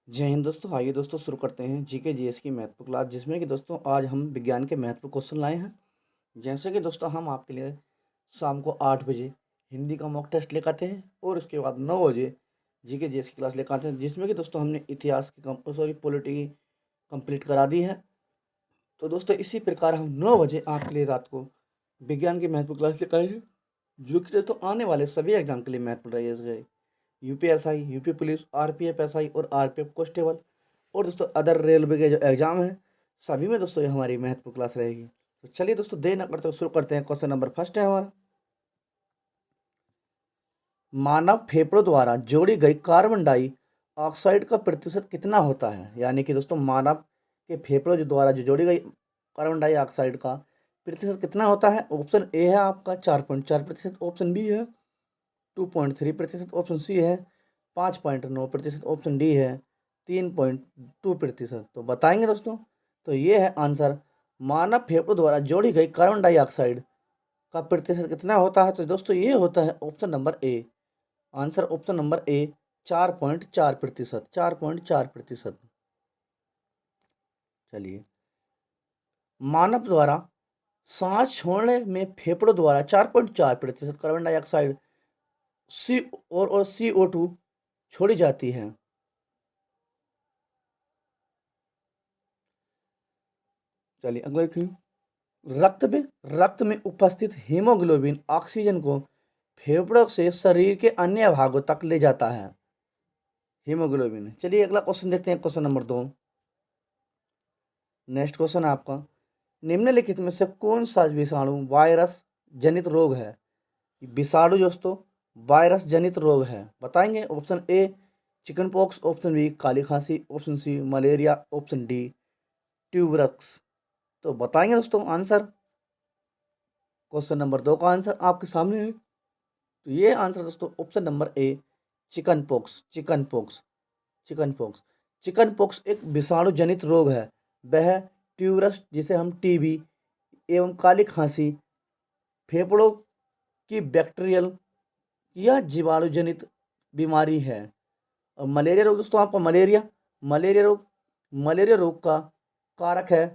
जय हिंद दोस्तों। आइए दोस्तों शुरू करते हैं जीके जीएस की महत्वपूर्ण क्लास, जिसमें कि दोस्तों आज हम विज्ञान के महत्वपूर्ण क्वेश्चन लाए हैं। जैसे कि दोस्तों हम आपके लिए शाम को 8 बजे हिंदी का मॉक टेस्ट लेकर आते हैं और उसके बाद 9 बजे जीके जीएस की क्लास लेकर आते हैं, जिसमें कि दोस्तों हमने इतिहास की पॉलिटी की कंप्लीट करा दी है। तो दोस्तों इसी प्रकार हम 9 बजे आपके लिए रात को विज्ञान की महत्वपूर्ण क्लास लेकर आए हैं, जो कि दोस्तों आने वाले सभी एग्जाम के लिए महत्वपूर्ण रहेगा। UPSI, UP police, RPF SI और आरपीएफ कांस्टेबल और दोस्तों अदर रेलवे के जो एग्जाम हैं, सभी में दोस्तों ये हमारी महत्वपूर्ण क्लास रहेगी। तो चलिए दोस्तों देर न करते हुए शुरू करते हैं। क्वेश्चन नंबर फर्स्ट है हमारा, मानव फेफड़ों द्वारा जोड़ी गई कार्बन डाइऑक्साइड का प्रतिशत कितना होता है। यानी कि दोस्तों मानव के फेफड़ों जो द्वारा जो जोड़ी गई कार्बन डाइऑक्साइड का प्रतिशत कितना होता है। ऑप्शन ए है आपका 4.4%, ऑप्शन बी है 2.3%, ऑप्शन सी है 5.9%, ऑप्शन डी है 3.2%। तो बताएंगे दोस्तों। तो ये है आंसर, मानव फेफड़ों द्वारा जोड़ी गई कार्बन डाइऑक्साइड का प्रतिशत कितना होता है। तो दोस्तों ये होता है ऑप्शन नंबर ए। आंसर ऑप्शन नंबर ए 4.4%, 4.4%। चलिए, मानव द्वारा सांस छोड़ने में फेफड़ों द्वारा 4.4% कार्बन डाइऑक्साइड सी और CO2 छोड़ी जाती है। चलिए अगला देखिए, रक्त में उपस्थित हीमोग्लोबिन ऑक्सीजन को फेफड़ों से शरीर के अन्य भागों तक ले जाता है। हीमोग्लोबिन। चलिए अगला क्वेश्चन देखते हैं, क्वेश्चन नंबर 2। नेक्स्ट क्वेश्चन है आपका, निम्नलिखित में से कौन सा विषाणु वायरस जनित रोग है। विषाणु दोस्तों वायरस जनित रोग है। बताएंगे। Option A chicken pox, option B काली खांसी, option C malaria, option D ट्यूबरक्स। तो बताएंगे दोस्तों आंसर। क्वेश्चन नंबर 2 का आंसर आपके सामने है। तो ये आंसर दोस्तों ऑप्शन नंबर ए chicken pox, chicken pox, chicken pox. Chicken pox एक विषाणु जनित रोग है। वह ट्यूबरस, जिसे हम टीबी एवं काली खांसी, फेफड़ों की बैक्टीरियल या जीवाणु जनित बीमारी है। और मलेरिया रोग दोस्तों आपका मलेरिया रोग का कारक है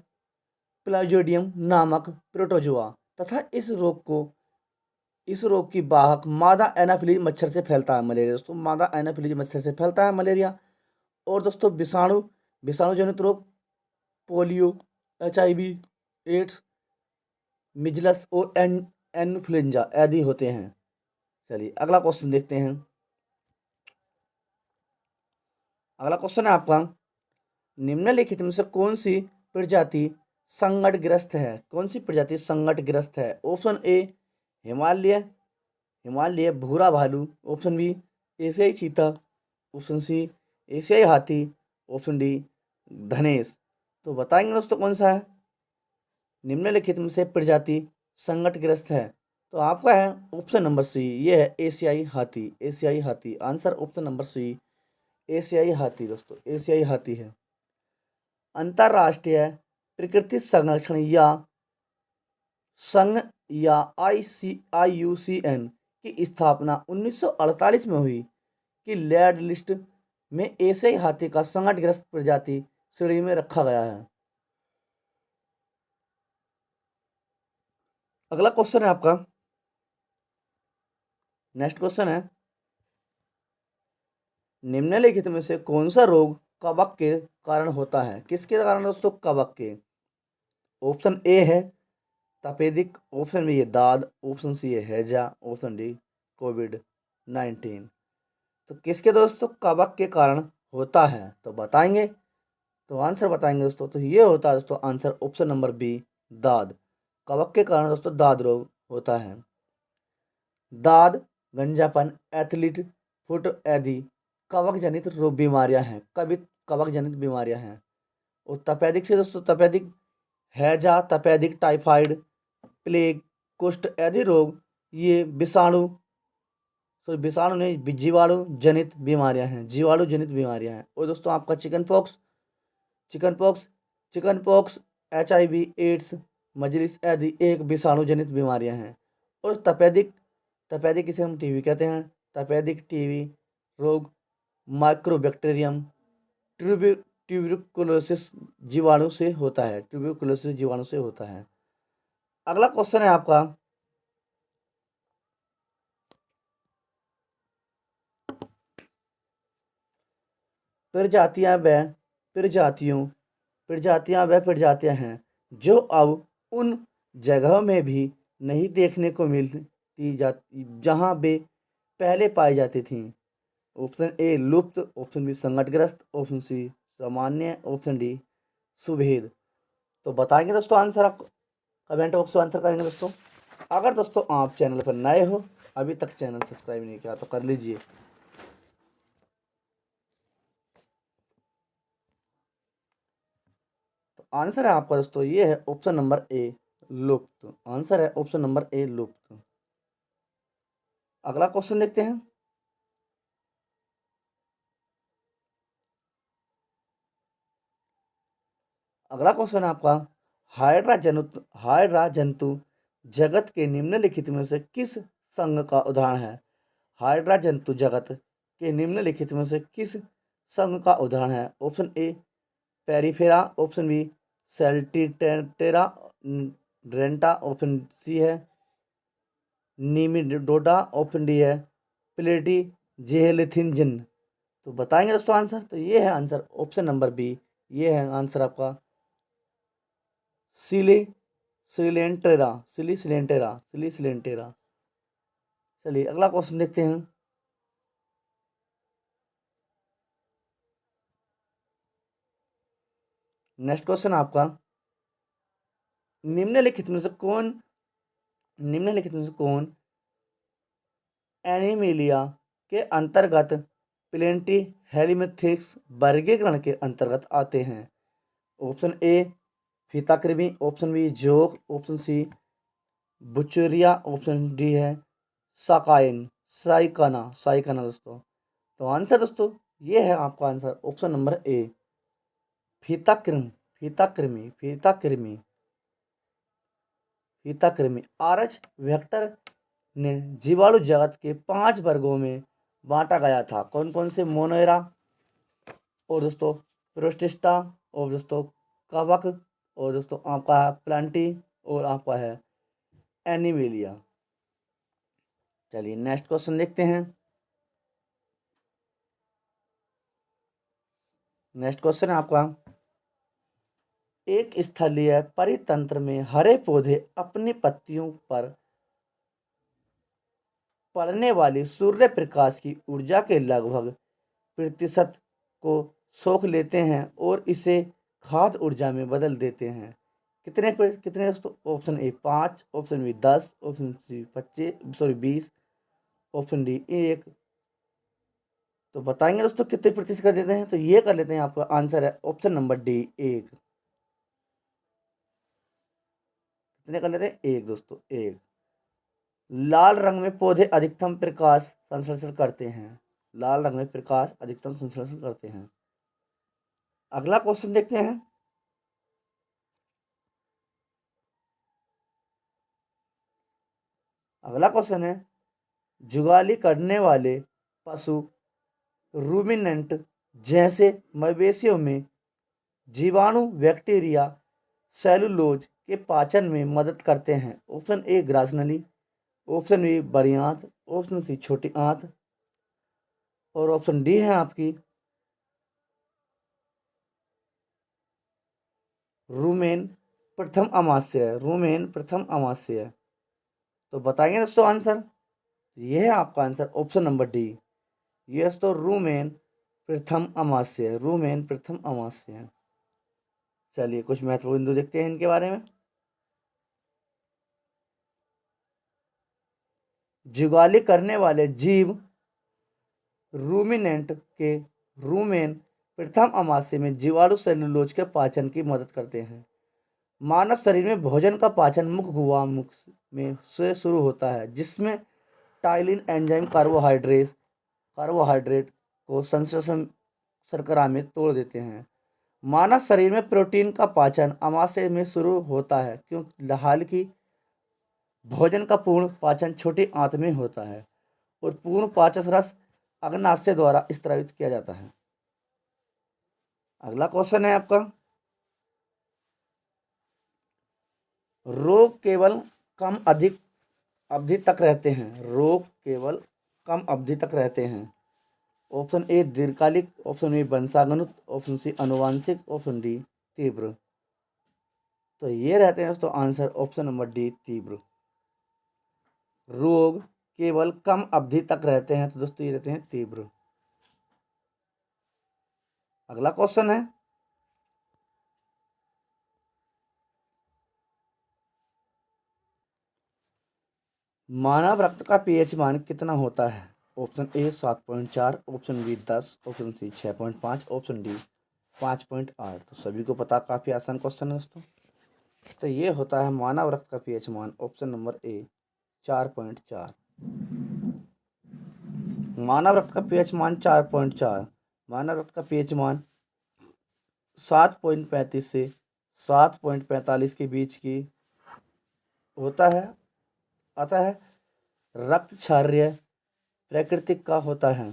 प्लाज्मोडियम नामक प्रोटोजोआ, तथा इस रोग की वाहक मादा एनाफिलीज मच्छर से फैलता है। मलेरिया दोस्तों मादा एनाफिलीज मच्छर से फैलता है मलेरिया। और दोस्तों विषाणु जनित रोग पोलियो, HIV, एड्स, मिजलस और इन्फ्लुएंजा आदि होते हैं। चलिए अगला क्वेश्चन देखते हैं। अगला क्वेश्चन है आपका, निम्नलिखित में से कौन सी प्रजाति संकटग्रस्त है। कौन सी प्रजाति संकटग्रस्त है। ऑप्शन ए हिमालय हिमालय भूरा भालू, ऑप्शन बी एशियाई चीता, ऑप्शन सी एशियाई हाथी, ऑप्शन डी धनेश। तो बताएंगे दोस्तों कौन सा है। निम्नलिखित में से प्रजाति संकटग्रस्त है। तो आपका है ऑप्शन नंबर सी, ये है एशियाई हाथी, एशियाई हाथी। आंसर ऑप्शन नंबर सी एशियाई हाथी दोस्तों, एशियाई हाथी है। अंतर्राष्ट्रीय प्रकृति संरक्षण या संघ या IUCN की स्थापना 1948 में हुई कि रेड लिस्ट में एशियाई हाथी का संकटग्रस्त प्रजाति श्रेणी में रखा गया है। अगला क्वेश्चन है आपका, नेक्स्ट क्वेश्चन है, निम्नलिखित में से कौन सा रोग कवक के कारण होता है। किसके कारण दोस्तों, कवक के। ऑप्शन ए है तपेदिक, ऑप्शन बी है दाद, ऑप्शन सी है हैजा, ऑप्शन डी कोविड-19। तो किसके दोस्तों कवक के कारण होता है। तो बताएंगे। तो आंसर बताएंगे दोस्तों। तो ये होता है दोस्तों आंसर ऑप्शन नंबर बी दाद। कवक के कारण दोस्तों दाद रोग होता है। दाद, गंजापन, एथलीट फुट आदि कवक जनित रोग बीमारियां हैं। कवक जनित बीमारियां हैं। और तपेदिक से दोस्तों तपेदिक हैजा, तपेदिक, टाइफाइड, प्लेग, कुष्ठ आदि रोग ये विषाणु नहीं जीवाणु जनित बीमारियां हैं, जीवाणु जनित बीमारियां हैं। और दोस्तों आपका चिकन पॉक्स HIV, एड्स, मजलिस आदि एक विषाणु जनित बीमारियां हैं। और तपेदिक इसे हम टीबी कहते हैं। तपेदिक टीबी रोग माइक्रोबैक्टीरियम ट्यूबरकुलोसिस जीवाणु से होता है, ट्यूबरकुलोसिस जीवाणु से होता है। अगला क्वेश्चन है आपका, प्रजातियां व प्रजातियां हैं जो अब उन जगहों में भी नहीं देखने को मिलती जाती जहां वे पहले पाई जाती थीं। ऑप्शन ए लुप्त, ऑप्शन बी संकटग्रस्त, ऑप्शन सी सामान्य, ऑप्शन डी सुभेद। तो बताएंगे दोस्तों आंसर, आप कमेंट बॉक्स में आंसर करेंगे दोस्तों। अगर दोस्तों आप चैनल पर नए हो, अभी तक चैनल सब्सक्राइब नहीं किया तो कर लीजिए। तो आंसर है आपका दोस्तों ये है ऑप्शन नंबर ए लुप्त। आंसर है ऑप्शन नंबर ए लुप्त। अगला क्वेश्चन देखते हैं। अगला क्वेश्चन है आपका, हाइड्रा जंतु जगत के निम्नलिखित में से किस संघ का उदाहरण है? हाइड्रा जंतु जगत के निम्नलिखित में से किस संघ का उदाहरण है? Option A Porifera, option B सेल्टिटेरा रेंटा, ऑप्शन सी है निमिडोडा, ऑप्शन डी है प्लेटी जेहेलिथिनजिन। तो बताएंगे दोस्तों आंसर। तो ये है आंसर ऑप्शन नंबर बी, ये है आंसर आपका सिली सिलेंटेरा, सिली सिलेंटेरा। चलिए अगला क्वेश्चन देखते हैं। नेक्स्ट क्वेश्चन आपका, निम्नलिखित में से कौन एनिमिलिया के अंतर्गत प्लेंटी हेलिमिथिक्स वर्गीकरण के अंतर्गत आते हैं? ऑप्शन ए फीताकृमि, ऑप्शन बी जोक, ऑप्शन सी बुचेरिया, ऑप्शन डी है साइकाना दोस्तों। तो आंसर दोस्तों ये है आपका आंसर ऑप्शन नंबर ए फीताकृमि। आरएच वेक्टर ने जीवाणु जगत के 5 वर्गों में बांटा गया था। कौन कौन से? मोनेरा, और दोस्तों प्रोस्टिस्टा, और दोस्तों कवक, और दोस्तों आपका है प्लांटी, और आपका है एनिमेलिया। चलिए नेक्स्ट क्वेश्चन देखते हैं। नेक्स्ट क्वेश्चन है आपका, एक स्थलीय परितंत्र में हरे पौधे अपनी पत्तियों पर पड़ने वाली सूर्य प्रकाश की ऊर्जा के लगभग प्रतिशत को सोख लेते हैं और इसे खाद्य ऊर्जा में बदल देते हैं। कितने दोस्तों? Option A 5, option B 10, option C 20, option D 1। तो बताएंगे दोस्तों कितने प्रतिशत कर देते हैं? तो ये कर लेते हैं, आपका आंसर है ऑप्शन नंबर डी 1। कितने कर लेते हैं? 1 दोस्तों, 1। लाल रंग में पौधे अधिकतम प्रकाश संश्लेषण करते हैं। लाल रंग में प्रकाश अधिकतम संश्लेषण करते हैं। अगला क्वेश्चन देखते हैं। अगला क्वेश्चन है, जुगाली करने वाले पशु रूमिनेंट जैसे मवेशियों में जीवाणु बैक्टीरिया सेलुलोज के पाचन में मदद करते हैं। ऑप्शन ए ग्रासनली, ऑप्शन बी बड़ी आंत, ऑप्शन सी छोटी आंत, और ऑप्शन डी है आपकी रूमेन प्रथम अमाशय। तो बताएंगे दोस्तों आंसर। यह है आपका आंसर ऑप्शन नंबर डी, ये तो रूमेन प्रथम अमाशय। चलिए कुछ महत्वपूर्ण बिंदु देखते हैं इनके बारे में। जुगाली करने वाले जीव रूमिनेंट के रूमेन प्रथम अमाशय में जीवाणु सेलुलोज के पाचन की मदद करते हैं। मानव शरीर में भोजन का पाचन मुख्य गुहा में से शुरू होता है, जिसमें टाइलिन एंजाइम कार्बोहाइड्रेट को संश्लेषण शर्करा में तोड़ देते हैं। मानव शरीर में प्रोटीन का पाचन अमाशय में शुरू होता है, क्योंकि हालांकि भोजन का पूर्ण पाचन छोटी आंत में होता है और पूर्ण पाचन रस अग्नाशय द्वारा स्रावित किया जाता है। अगला क्वेश्चन है आपका, रोग केवल कम अधिक अवधि तक रहते हैं। रोग केवल कम अवधि तक रहते हैं। ऑप्शन ए दीर्घकालिक, ऑप्शन बी वंशागनुत, ऑप्शन सी अनुवांशिक, ऑप्शन डी तीव्र। तो ये रहते हैं दोस्तों आंसर ऑप्शन नंबर डी तीव्र। रोग केवल कम अवधि तक रहते हैं तो दोस्तों ये रहते हैं तीव्र। अगला क्वेश्चन है, मानव रक्त का पीएच मान कितना होता है। Option A 7.4, option B 10, option C 6.5, option D 5.8। तो सभी को पता, काफ़ी आसान क्वेश्चन है दोस्तों। तो ये होता है मानव रक्त का पीएच मान ऑप्शन नंबर ए 4.4। मानव रक्त का पीएच मान 4.4। मानव रक्त का पीएच मान 7.35 से 7.45 के बीच की होता है, आता है। रक्त क्षारीय प्राकृतिक का होता है।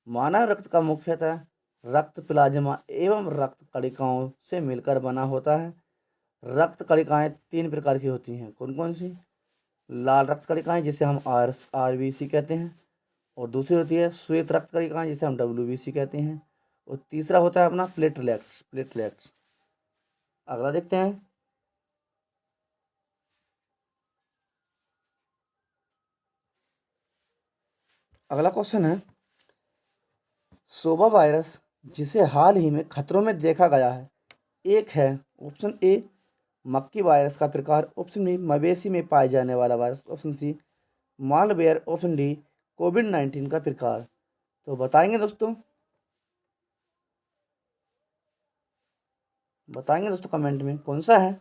मानव रक्त का मुख्यतः रक्त प्लाज्मा एवं रक्त कणिकाओं से मिलकर बना होता है। रक्त कणिकाएं 3 प्रकार की होती हैं। कौन कौन सी? लाल रक्त कणिकाएं जिसे हम RBC कहते हैं, और दूसरी होती है श्वेत रक्त कणिकाएं जिसे हम WBC कहते हैं, और तीसरा होता है अपना प्लेटलेट्स। अगला देखते हैं, अगला क्वेश्चन है, सोबा वायरस जिसे हाल ही में खतरों में देखा गया है, एक है ऑप्शन ए मक्खी वायरस का प्रकार, ऑप्शन बी मवेशी में पाए जाने वाला virus, option C malware, option D कोविड-19 का प्रकार। तो बताएंगे दोस्तों, कमेंट में कौन सा है।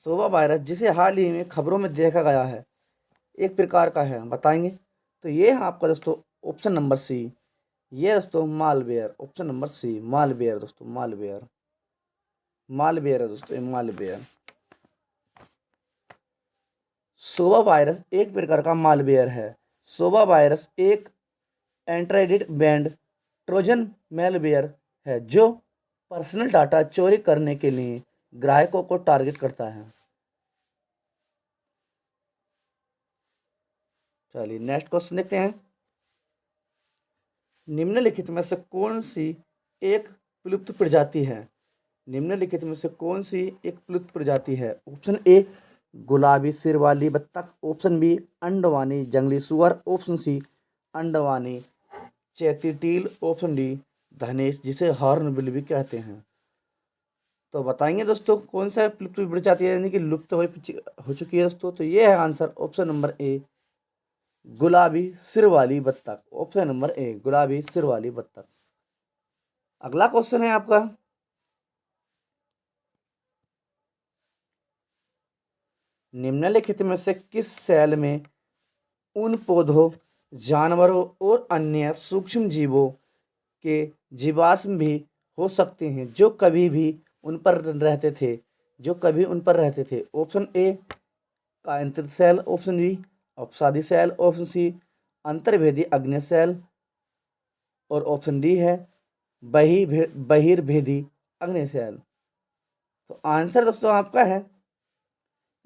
सोबा वायरस जिसे हाल ही में खबरों में देखा गया है, एक प्रकार का है, बताएंगे। तो ये है आपका दोस्तों ऑप्शन नंबर सी, ये दोस्तों malware, option number C malware दोस्तों, मालवेयर है दोस्तों, मालवेयर। सोबा वायरस एक प्रकार का मालवेयर है। सोबा वायरस एक एंड्रॉइड बैंड ट्रोजन मैलवेयर है जो पर्सनल डाटा चोरी करने के लिए ग्राहकों को टारगेट करता है। चलिए नेक्स्ट क्वेश्चन देखते हैं, निम्नलिखित में से कौन सी एक विलुप्त प्रजाति है। निम्नलिखित में से कौन सी एक विलुप्त प्रजाति है। ऑप्शन ए गुलाबी सिर वाली बत्तख, ऑप्शन बी अंडवानी जंगली सुअर, ऑप्शन सी अंडवानी चैतीटील, ऑप्शन डी धनेश जिसे हॉर्नबिल भी कहते हैं। तो बताएंगे दोस्तों कौन सा विलुप्त प्रजाति है, यानी कि लुप्त हो चुकी है दोस्तों। तो ये है आंसर ऑप्शन नंबर ए गुलाबी सिर वाली बत्तख, ऑप्शन नंबर ए गुलाबी सिर वाली बत्तख। अगला क्वेश्चन है आपका, निम्नलिखित में से किस सेल में उन पौधों, जानवरों और अन्य सूक्ष्म जीवों के जीवाश्म भी हो सकते हैं जो कभी भी उन पर रहते थे। ऑप्शन ए कायंत्रित सेल, ऑप्शन बी अपसादी सेल, ऑप्शन सी अंतर्भेदी अग्न्य सेल, और ऑप्शन डी है बहिर्भेदी अग्न्य सेल। तो आंसर दोस्तों आपका है,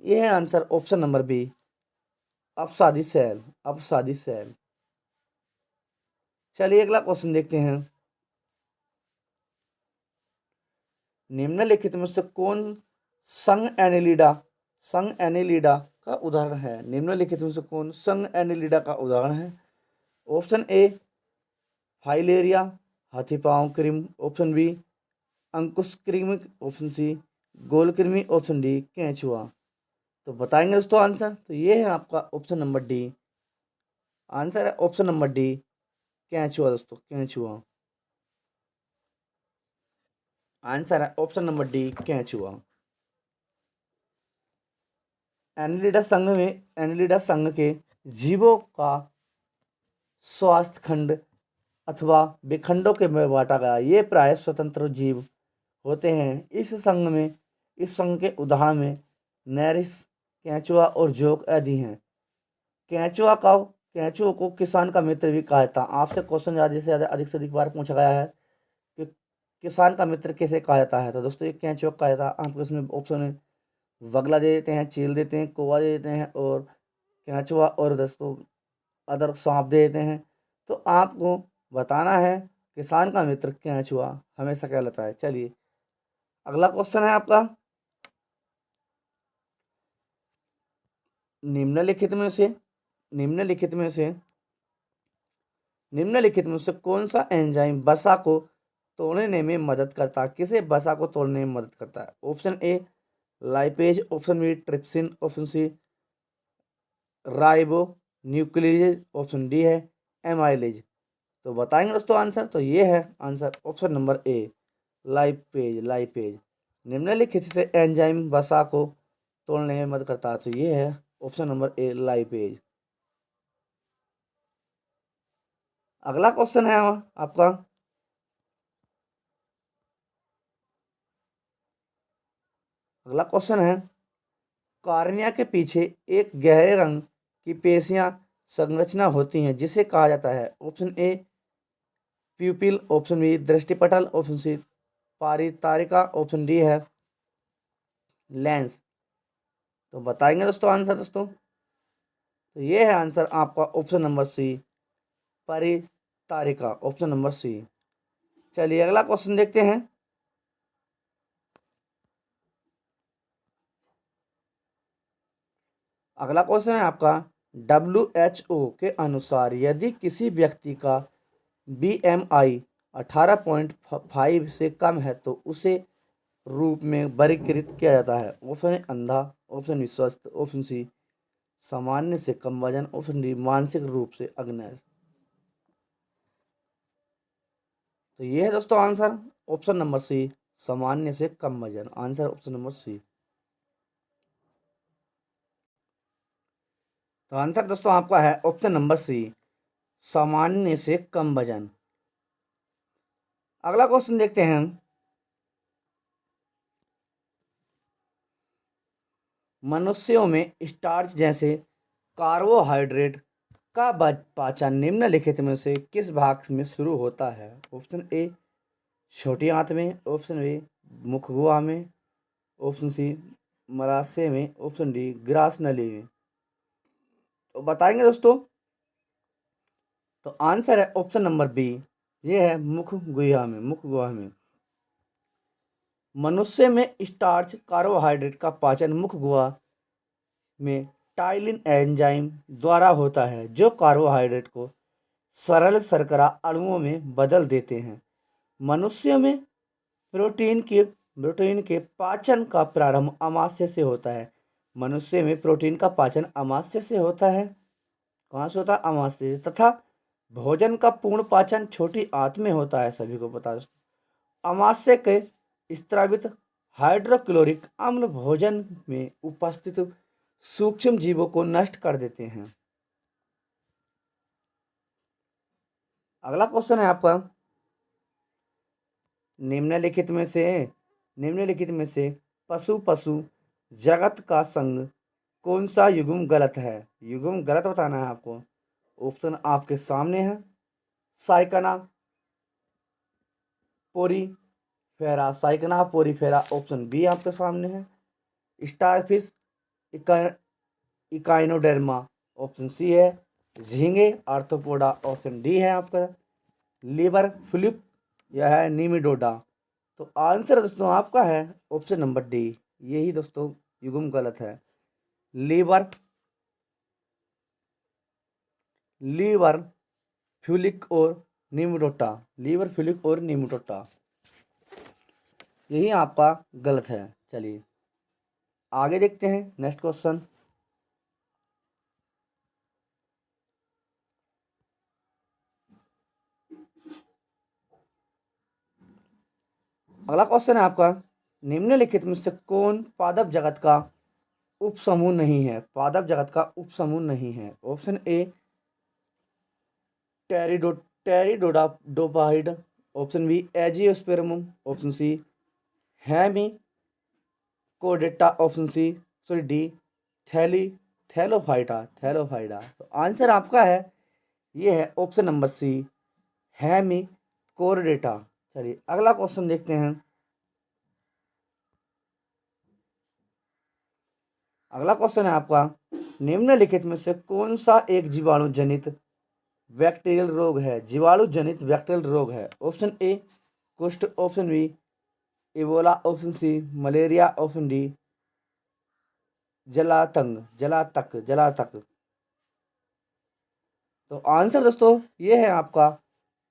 यह है आंसर ऑप्शन नंबर बी अपसादी सेल। चलिए अगला क्वेश्चन देखते हैं, निम्नलिखित में से कौन संघ एनेलिडा का उदाहरण है। निम्नलिखित में से कौन संघ एनेलिडा का उदाहरण है। ऑप्शन ए फाइलेरिया हाथी पांव कृमि, ऑप्शन बी अंकुश कृमि, ऑप्शन सी गोल कृमि, ऑप्शन डी केंचुआ। तो बताएंगे दोस्तों आंसर। तो ये है आपका ऑप्शन नंबर डी, आंसर है ऑप्शन नंबर डी केंचुआ दोस्तों, केंचुआ। आंसर है ऑप्शन नंबर डी केंचुआ। एनेलिडा संघ के जीवों का स्वास्थ्य खंड अथवा विखंडों के में बांटा गया। ये प्राय स्वतंत्र जीव होते हैं। इस संघ के उदाहरण में नैरिस, केंचुआ और जोंक आदि हैं। केंचुआ को किसान का मित्र भी कहा जाता है। आपसे क्वेश्चन ज़्यादा से ज़्यादा अधिक से अधिक बार पूछा गया है कि किसान का मित्र किसे कहा जाता है? तो दोस्तों ये केंचुआ कहा जाता है। आपको इसमें ऑप्शन में बगला दे देते हैं, चील देते हैं, कौवा दे देते हैं और केंचुआ और दोस्तों अदर सांप दे देते हैं। तो आपको बताना है किसान का मित्र केंचुआ हमेशा कहलाता है। चलिए अगला क्वेश्चन है आपका, निम्नलिखित में से निम्नलिखित में से निम्नलिखित में से कौन सा एंजाइम वसा को तोड़ने में मदद करता है? किसे वसा को तोड़ने में मदद करता है? Option A lipase, option B trypsin, option C ribonuclease, option D है एमाइलेज। तो बताएंगे दोस्तों आंसर। तो ये है answer option number A lipase. निम्नलिखित से एंजाइम वसा को तोड़ने में मदद करता है। तो ये है ऑप्शन नंबर ए लाइपेज। अगला क्वेश्चन है आपका, अगला क्वेश्चन है कार्निया के पीछे एक गहरे रंग की पेशियां संरचना होती हैं जिसे कहा जाता है। Option A pupil, option B दृष्टिपटल, ऑप्शन सी पारितारिका, ऑप्शन डी है लेंस। तो बताएंगे दोस्तों आंसर दोस्तों। तो ये है आंसर आपका ऑप्शन नंबर सी परितारिका, ऑप्शन नंबर सी। चलिए अगला क्वेश्चन देखते हैं। अगला क्वेश्चन है आपका, WHO के अनुसार यदि किसी व्यक्ति का BMI 18.5 से कम है तो उसे रूप में वर्गीकृत किया जाता है। ऑप्शन ए अंधा, ऑप्शन बी स्वस्थ, ऑप्शन सी सामान्य से कम वजन, ऑप्शन डी मानसिक रूप से अग्नस। तो ये है दोस्तों आंसर ऑप्शन नंबर सी सामान्य से कम वजन। Answer option number C. तो आंसर दोस्तों आपका है ऑप्शन नंबर सी सामान्य से कम वजन। अगला क्वेश्चन देखते हैं हम, मनुष्यों में स्टार्च जैसे कार्बोहाइड्रेट का पाचन निम्नलिखित में से किस भाग में शुरू होता है? ऑप्शन ए छोटी आंत में, ऑप्शन बी मुखगुहा में, ऑप्शन सी मलाशय में, ऑप्शन डी ग्रास नली में। तो बताएंगे दोस्तों। तो आंसर है ऑप्शन नंबर बी, ये है मुखगुहा में। मनुष्य में स्टार्च कार्बोहाइड्रेट का पाचन मुखगुहा में टाइलिन एंजाइम द्वारा होता है जो कार्बोहाइड्रेट को सरल शर्करा अणुओं में बदल देते हैं। मनुष्य में प्रोटीन के पाचन का प्रारंभ आमाशय से होता है। मनुष्य में प्रोटीन का पाचन आमाशय से होता है। कहाँ से होता है? आमाशय से। तथा भोजन का पूर्ण पाचन छोटी आंत में होता है, सभी को पता है। आमाशय के स्रावित हाइड्रोक्लोरिक अम्ल भोजन में उपस्थित सूक्ष्म जीवों को नष्ट कर देते हैं। अगला क्वेश्चन है आपका, निम्नलिखित में से पशु जगत का संघ कौन सा युग्म गलत है? युग्म गलत बताना है आपको। ऑप्शन आपके सामने है, साइकना पोरीफेरा, ऑप्शन बी आपके सामने है स्टारफिश इकाइनोडर्मा, ऑप्शन सी है झींगे आर्थ्रोपोडा, ऑप्शन डी है आपका लीवर फ्लिप यह है निमिडोडा। तो आंसर दोस्तों आपका है ऑप्शन नंबर डी, यही दोस्तों युग्म गलत है। लीवर फ्यूलिक और निमिडोटा, यही आपका गलत है। चलिए आगे देखते हैं नेक्स्ट क्वेश्चन। अगला क्वेश्चन है आपका, निम्नलिखित में से कौन पादप जगत का उपसमूह नहीं है? ऑप्शन ए टेरिडोडाप्टाइड, ऑप्शन बी एजियोस्पर्मम, option C Hemichordata, option C sorry D Thallophyta. तो आंसर आपका है ये है ऑप्शन नंबर सी हेमिकोडेटा। चलिए अगला क्वेश्चन देखते हैं। अगला क्वेश्चन है आपका, निम्नलिखित में से कौन सा एक जीवाणु जनित बैक्टीरियल रोग है? जीवाणु जनित बैक्टीरियल रोग है। ऑप्शन ए कुष्ठ, option B Ebola, option C malaria, option D जलातक। तो आंसर दोस्तों ये है आपका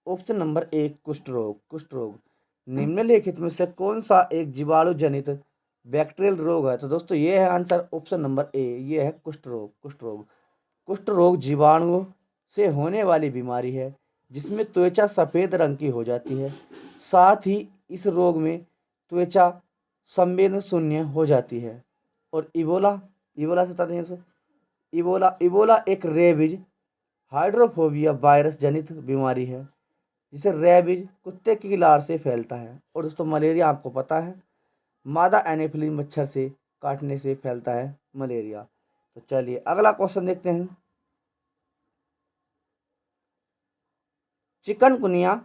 ऑप्शन नंबर ए कुष्ठ रोग। निम्नलिखित में से कौन सा एक जीवाणु जनित बैक्टीरियल रोग है? तो दोस्तों ये है आंसर ऑप्शन नंबर ए, ये है कुष्ठ रोग जीवाणुओं से होने वाली बीमारी है जिसमें त्वचा सफ़ेद रंग की हो जाती है। साथ ही इस रोग में त्वचा संवेदन शून्य हो जाती है। और इबोला से बताते हैं सर, इबोला एक रेबीज हाइड्रोफोबिया वायरस जनित बीमारी है जिसे रेबीज कुत्ते की लार से फैलता है। और दोस्तों मलेरिया आपको पता है, मादा एनोफिलीज मच्छर से काटने से फैलता है मलेरिया। तो चलिए अगला क्वेश्चन देखते हैं। चिकनगुनिया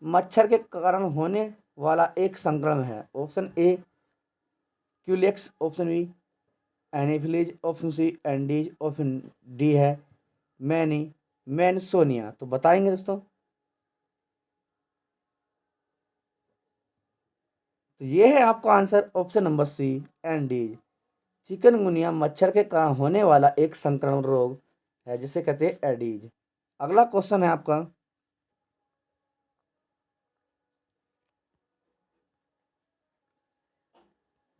मच्छर के कारण होने वाला एक संक्रमण है। Option A Culex, option B Anopheles, option C Aedes, option D है मैनसोनिया। तो बताएंगे दोस्तों। तो ये है आपका answer option number C Aedes. Chikungunya मच्छर के कारण होने वाला एक संक्रमण रोग है जिसे कहते हैं एडीज। अगला क्वेश्चन है आपका,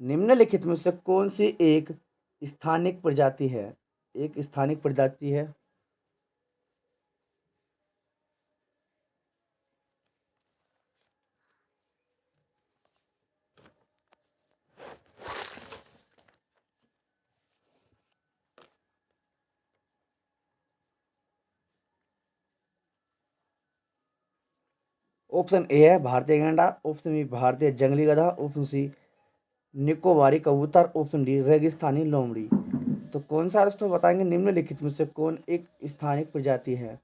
निम्नलिखित में से कौन सी एक स्थानिक प्रजाति है? एक स्थानिक प्रजाति है। ऑप्शन ए है भारतीय गैंडा, ऑप्शन बी भारतीय जंगली गधा, ऑप्शन सी निकोबारी कबूतर, ऑप्शन डी रेगिस्तानी लोमड़ी। तो कौन सा दोस्तों बताएंगे निम्नलिखित में से कौन एक स्थानिक प्रजाति है?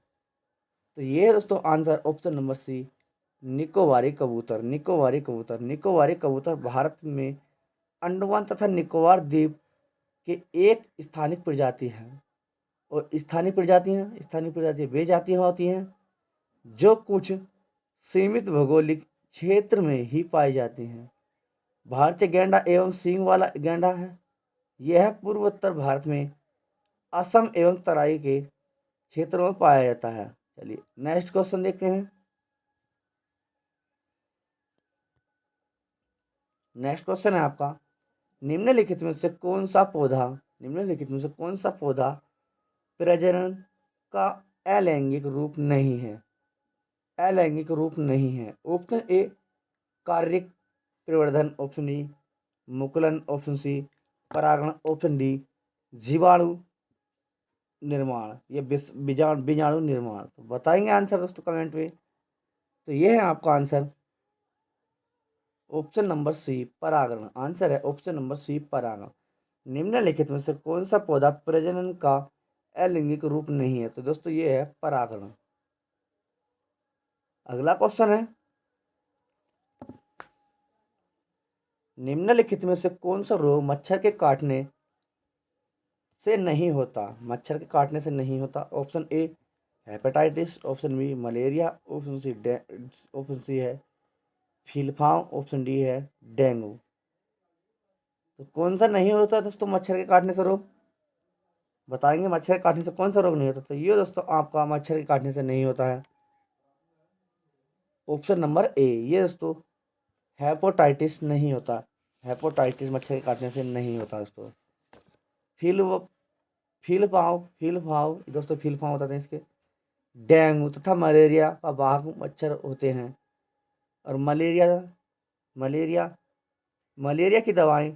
तो ये है दोस्तों आंसर ऑप्शन नंबर सी निकोबारी कबूतर भारत में अंडमान तथा निकोबार द्वीप के एक स्थानिक प्रजाति है। और स्थानीय प्रजातियां वे जातियां होती हैं जो कुछ सीमित भौगोलिक क्षेत्र में ही पाई जाती हैं। भारतीय गैंडा एवं सींग वाला गैंडा है। यह पूर्वोत्तर भारत में असम एवं तराई के क्षेत्रों में पाया जाता है। चलिए नेक्स्ट क्वेश्चन देखते हैं। नेक्स्ट क्वेश्चन है आपका, निम्नलिखित में से कौन सा पौधा प्रजनन का अलैंगिक रूप नहीं है? ऑप्शन ए कार्यिक प्रवर्धन, ऑप्शन डी मुकुलन, ऑप्शन सी परागण, ऑप्शन डी जीवाणु निर्माण या बीजाणु निर्माण। तो बताएंगे आंसर दोस्तों कमेंट में। तो ये है आपका आंसर ऑप्शन नंबर सी परागण। आंसर है ऑप्शन नंबर सी परागण। निम्नलिखित में से कौन सा पौधा प्रजनन का अलैंगिक रूप नहीं है? तो दोस्तों ये है परागण। अगला क्वेश्चन है, निम्नलिखित में से कौन सा रोग मच्छर के काटने से नहीं होता? Option A hepatitis, option B malaria, option C है फीलफाव, ऑप्शन डी है डेंगू। तो कौन सा नहीं होता दोस्तों मच्छर के काटने से रोग? बताएंगे मच्छर के काटने से कौन सा रोग नहीं होता? तो ये दोस्तों आपका मच्छर के काटने से नहीं होता है ऑप्शन नंबर ए, ये दोस्तों हेपेटाइटिस नहीं होता। हेपेटाइटिस मच्छर के काटने से नहीं होता दोस्तों। फील फील पाँव बताते हैं इसके। डेंगू तथा मलेरिया का वाहक मच्छर होते हैं। और मलेरिया मलेरिया की दवाएं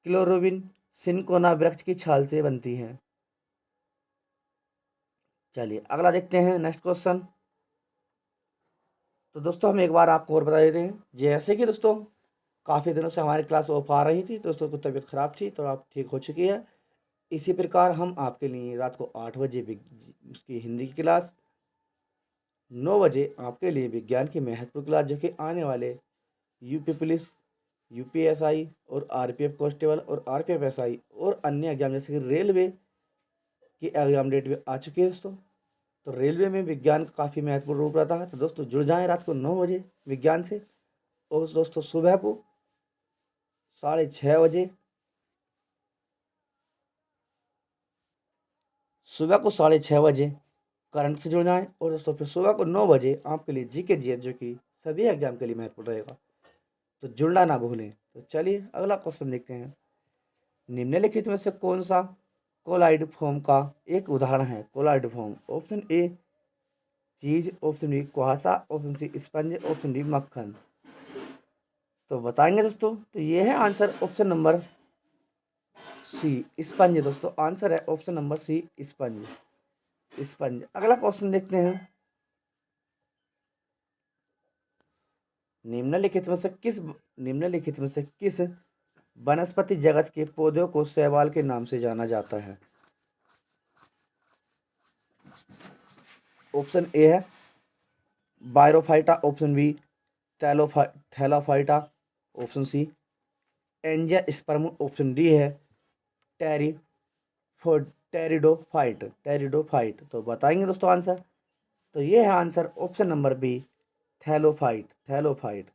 क्लोरोबिन सिनकोना वृक्ष की छाल से बनती हैं। चलिए अगला देखते हैं नेक्स्ट क्वेश्चन। तो दोस्तों हम एक बार आपको और बता देते हैं, जैसे कि दोस्तों काफ़ी दिनों से हमारी क्लास ऑफ आ रही थी, दोस्तों की तबीयत ख़राब थी तो आप ठीक हो चुकी है। इसी प्रकार हम आपके लिए रात को 8 बजे उसकी हिंदी की क्लास 9 बजे आपके लिए विज्ञान की महत्वपूर्ण क्लास, जो कि आने वाले यूपी पुलिस, यूपीएसआई और आरपीएफ कांस्टेबल और आरपीएफ एसआई और अन्य एग्जाम जैसे कि रेलवे की एग्जाम डेट भी आ चुकी है दोस्तों। तो रेलवे में विज्ञान का काफ़ी महत्वपूर्ण रूप रहता है। तो दोस्तों जुड़ जाएं रात को 9 बजे विज्ञान से। और दोस्तों सुबह को 6:30 बजे, सुबह को 6:30 बजे करंट से जुड़ जाएं। और दोस्तों फिर सुबह को 9 बजे आपके लिए जीके जीएस, जो कि सभी एग्जाम के लिए महत्वपूर्ण रहेगा, तो जुड़ना ना भूलें। तो चलिए अगला क्वेश्चन देखते हैं। निम्नलिखित में से कौन सा कोलाइड फॉर्म का एक उदाहरण है? Collide form, option A cheese, option B कुहासा, option C sponge, option D मक्खन। तो बताएंगे दोस्तों। तो ये है answer option number C sponge. दोस्तों आंसर है option number C sponge, sponge. अगला क्वेश्चन देखते हैं। निम्नलिखित में से किस वनस्पति जगत के पौधों को शैवाल के नाम से जाना जाता है? ऑप्शन ए है Bryophyta, option B Thallophyta, option C angiosperm, option D है टेरिडोफाइट। तो बताएंगे दोस्तों आंसर। तो ये है answer option number B thallophyte.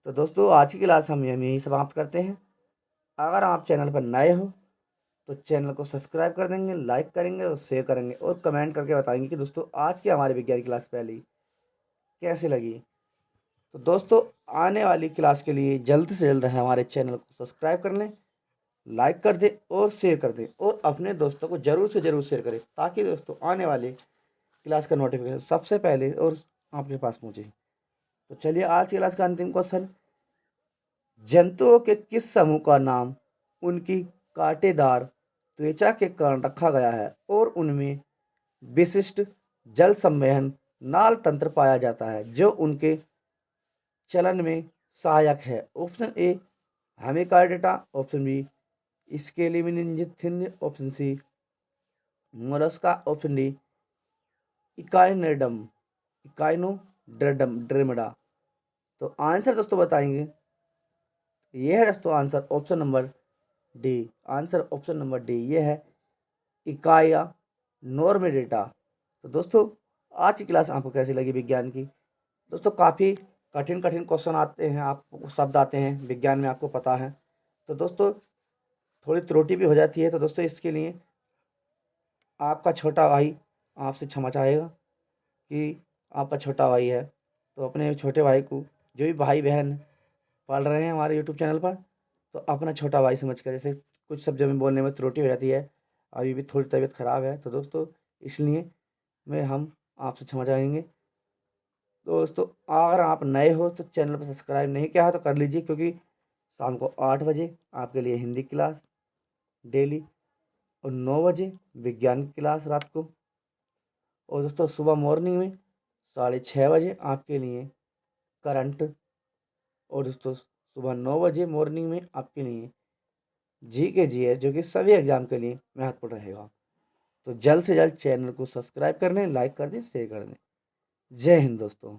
तो दोस्तों आज की क्लास हम यहीं समाप्त करते हैं। अगर आप चैनल पर नए हो तो चैनल को सब्सक्राइब कर देंगे, लाइक करेंगे और शेयर करेंगे और कमेंट करके बताएंगे कि दोस्तों आज की हमारी विज्ञान क्लास पहली कैसी लगी। तो दोस्तों आने वाली क्लास के लिए जल्द से जल्द हमारे चैनल को सब्सक्राइब कर लें, लाइक कर दें और शेयर कर दें और अपने दोस्तों को ज़रूर से ज़रूर शेयर करें, ताकि दोस्तों आने वाले क्लास का नोटिफिकेशन सबसे पहले और आपके पास पहुँचे। तो चलिए आज की क्लास का अंतिम क्वेश्चन। जंतुओं के किस समूह का नाम उनकी कांटेदार त्वचा के कारण रखा गया है और उनमें विशिष्ट जल संवहन नाल तंत्र पाया जाता है, जो उनके चलन में सहायक है? Option A Hemichordata, option B स्केलिमिनिथिन, option C Mollusca, option D Echinodermata. तो आंसर दोस्तों बताएंगे। ये है दोस्तों answer option number D. Answer option number D ये है इकाया नॉर्मेडेटा। तो दोस्तों आज की क्लास आपको कैसी लगी विज्ञान की? दोस्तों काफ़ी कठिन क्वेश्चन आते हैं, आपको शब्द आते हैं विज्ञान में, आपको पता है। तो दोस्तों थोड़ी त्रुटि भी हो जाती है। तो दोस्तों इसके लिए आपका छोटा भाई आपसे क्षमा चाहेगा कि आपका छोटा भाई है, तो अपने छोटे भाई को, जो भी भाई बहन पढ़ रहे हैं हमारे यूट्यूब चैनल पर, तो अपना छोटा भाई समझ कर, जैसे कुछ शब्दों में बोलने में त्रुटि हो जाती है, अभी भी थोड़ी तबीयत ख़राब है, तो दोस्तों इसलिए हम आपसे क्षमा चाहेंगे। दोस्तों अगर आप नए हो तो चैनल पर सब्सक्राइब नहीं किया है तो कर लीजिए, क्योंकि शाम को 8 बजे आपके लिए हिंदी क्लास डेली और 9 बजे विज्ञान की क्लास रात को, और दोस्तों सुबह मॉर्निंग में 6:30 बजे आपके लिए करंट, और दोस्तों सुबह 9 बजे मॉर्निंग में आपके लिए जीके जीएस, जो कि सभी एग्जाम के लिए महत्वपूर्ण रहेगा। तो जल्द से जल्द चैनल को सब्सक्राइब कर लें, लाइक कर दें, शेयर कर दें। जय हिंद दोस्तों।